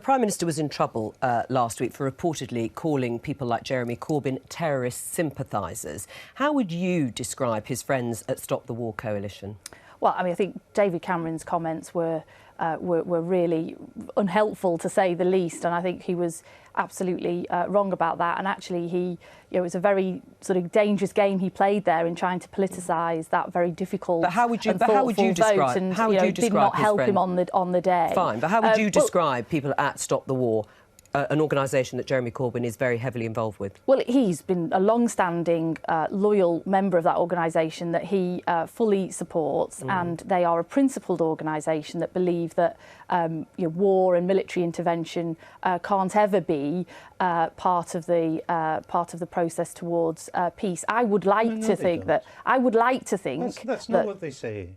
Prime Minister was in trouble last week for reportedly calling people like Jeremy Corbyn terrorist sympathisers. How would you describe his friends at Stop the War coalition? Well, I mean, I think David Cameron's comments were really unhelpful, to say the least, and I think he was absolutely wrong about that. And actually, it was a very sort of dangerous game he played there in trying to politicise that very difficult and thoughtful vote, and did not help him on the day. Fine, but how would you describe people at Stop the War? An organisation that Jeremy Corbyn is very heavily involved with? Well, he's been a long-standing, loyal member of that organisation that he fully supports, and they are a principled organisation that believe that war and military intervention can't ever be part of the process towards peace. I would like to think that. I would like to think that's not what they say.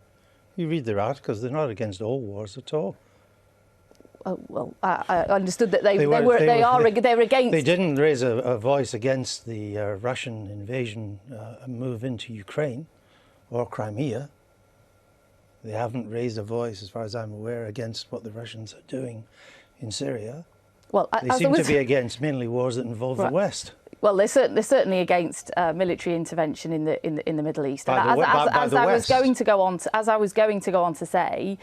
You read their articles; they're not against all wars at all. Oh, well, I understood that they're against. They didn't raise a voice against the Russian invasion move into Ukraine or Crimea. They haven't raised a voice, as far as I'm aware, against what the Russians are doing in Syria. Well, they seem to be against mainly wars that involve the West. Well, they're certainly against military intervention in the Middle East. As I was going to go on to say,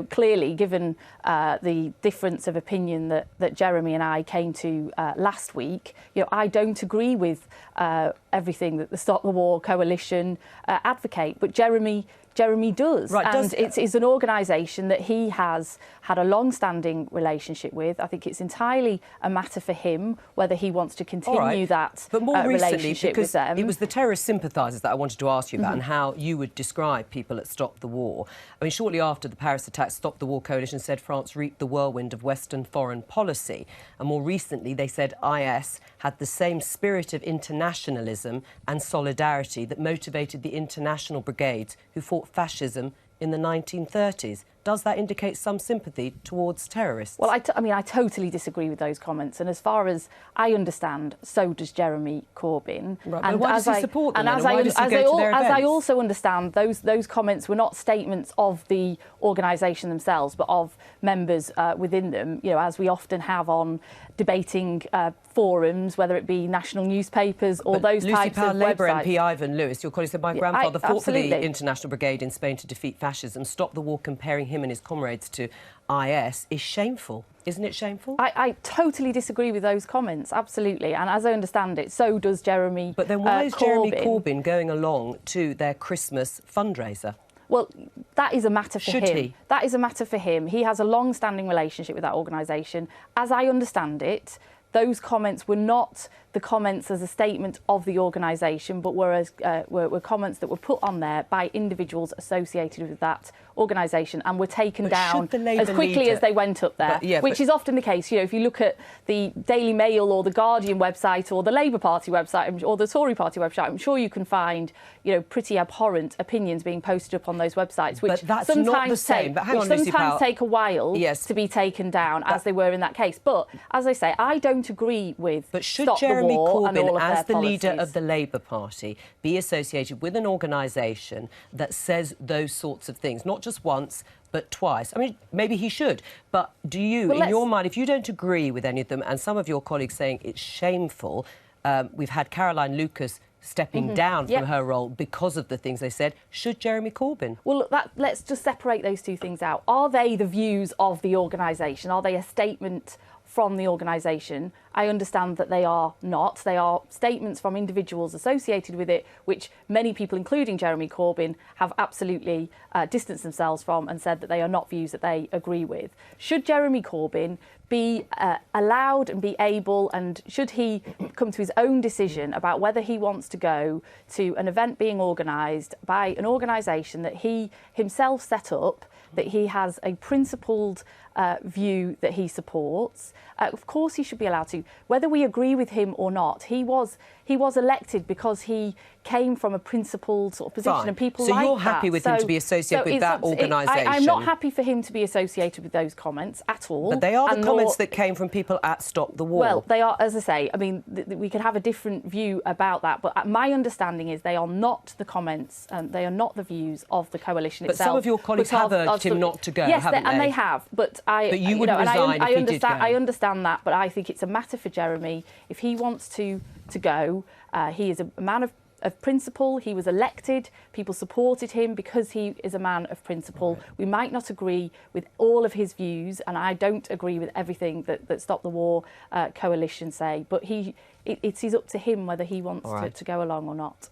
clearly, given the difference of opinion that Jeremy and I came to last week, I don't agree with everything that the Stop the War coalition advocate, but Jeremy does. Right, and it's an organisation that he has had a long-standing relationship with. I think it's entirely a matter for him whether he wants to continue that but more relationship with them. It was the terrorist sympathisers that I wanted to ask you about and how you would describe people at Stop the War. I mean, shortly after the Paris attacks, Stop the War coalition said France reaped the whirlwind of Western foreign policy. And more recently, they said IS had the same spirit of internationalism and solidarity that motivated the international brigades who fought fascism in the 1930s. Does that indicate some sympathy towards terrorists? Well, I mean, I totally disagree with those comments. And as far as I understand, so does Jeremy Corbyn. Right, and why does he support them? And as I also understand, those comments were not statements of the organisation themselves, but of members within them. As we often have on debating forums, whether it be national newspapers or those types of websites. Labour MP Ivan Lewis, your colleague, said my grandfather fought for the International Brigade in Spain to defeat fascism. Stop the War comparing him and his comrades to IS is shameful. Isn't it shameful? I totally disagree with those comments, absolutely. And as I understand it, so does Jeremy Corbyn. But then why is Jeremy Corbyn going along to their Christmas fundraiser? Well, that is a matter for him. Should he? That is a matter for him. He has a long-standing relationship with that organisation. As I understand it, those comments were not the comments as a statement of the organisation, but were comments that were put on there by individuals associated with that organisation and were taken down as quickly as they went up there, which is often the case. If you look at the Daily Mail or the Guardian website or the Labour Party website or the Tory Party website, I'm sure you can find pretty abhorrent opinions being posted up on those websites, which sometimes take a while to be taken down, as they were in that case. But as I say, I don't agree with Stop the War and all of their policies. As the leader of the Labour Party, be associated with an organisation that says those sorts of things, not just once, but twice? I mean, maybe he should, but do you, in your mind, if you don't agree with any of them, and some of your colleagues saying it's shameful, we've had Caroline Lucas stepping down from her role because of the things they said, should Jeremy Corbyn? Well, look, let's just separate those two things out. Are they the views of the organisation? Are they a statement from the organisation? I understand that they are not. They are statements from individuals associated with it, which many people, including Jeremy Corbyn, have absolutely distanced themselves from and said that they are not views that they agree with. Should Jeremy Corbyn be allowed and be able, and should he come to his own decision about whether he wants to go to an event being organised by an organisation that he himself set up, that he has a principled view that he supports? Of course he should be allowed to. Whether we agree with him or not, he was elected because he came from a principled sort of position, and people like that. So you're happy with him to be associated with that organisation? I'm not happy for him to be associated with those comments at all. But they are the comments that came from people at Stop the War. Well, they are, as I say, I mean, we could have a different view about that, but my understanding is they are not the comments, they are not the views of the coalition itself. But some of your colleagues have urged him not to go, haven't they? And they have. But But you wouldn't resign if he did go. I understand that, but I think it's a matter for Jeremy. If he wants to go, he is a man of principle. He was elected. People supported him because he is a man of principle. Right. We might not agree with all of his views, and I don't agree with everything that Stop the War coalition say, but it is up to him whether he wants to go along or not.